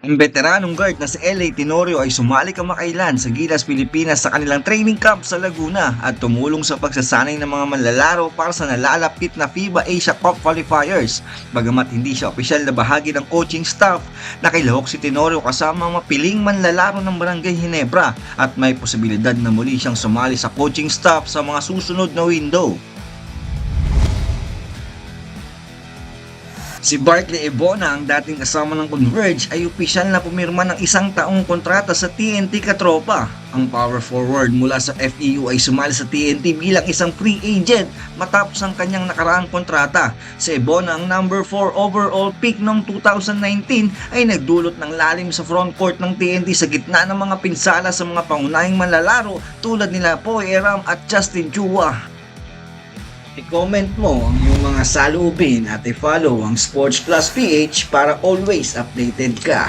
Ang veteranong guard na si L.A. Tenorio ay sumali kamakailan sa Gilas Pilipinas sa kanilang training camp sa Laguna at tumulong sa pagsasanay ng mga manlalaro para sa nalalapit na FIBA Asia Cup qualifiers. Bagamat hindi siya opisyal na bahagi ng coaching staff, nakilahok si Tenorio kasama ang mapiling manlalaro ng Barangay Ginebra at may posibilidad na muli siyang sumali sa coaching staff sa mga susunod na window. Si Barkley Ebona, ang dating kasama ng Converge, ay opisyal na pumirma ng 1 taong kontrata sa TNT Katropa. Ang power forward mula sa FEU ay sumali sa TNT bilang isang free agent matapos ang kanyang nakaraang kontrata. Si Ebona, ang number 4 overall pick noong 2019, ay nagdulot ng lalim sa frontcourt ng TNT sa gitna ng mga pinsala sa mga pangunahing manlalaro tulad nila Poy Eram at Justin Chua. I-comment mo ang iyong mga saloobin at i-follow ang Sports Plus PH para always updated ka.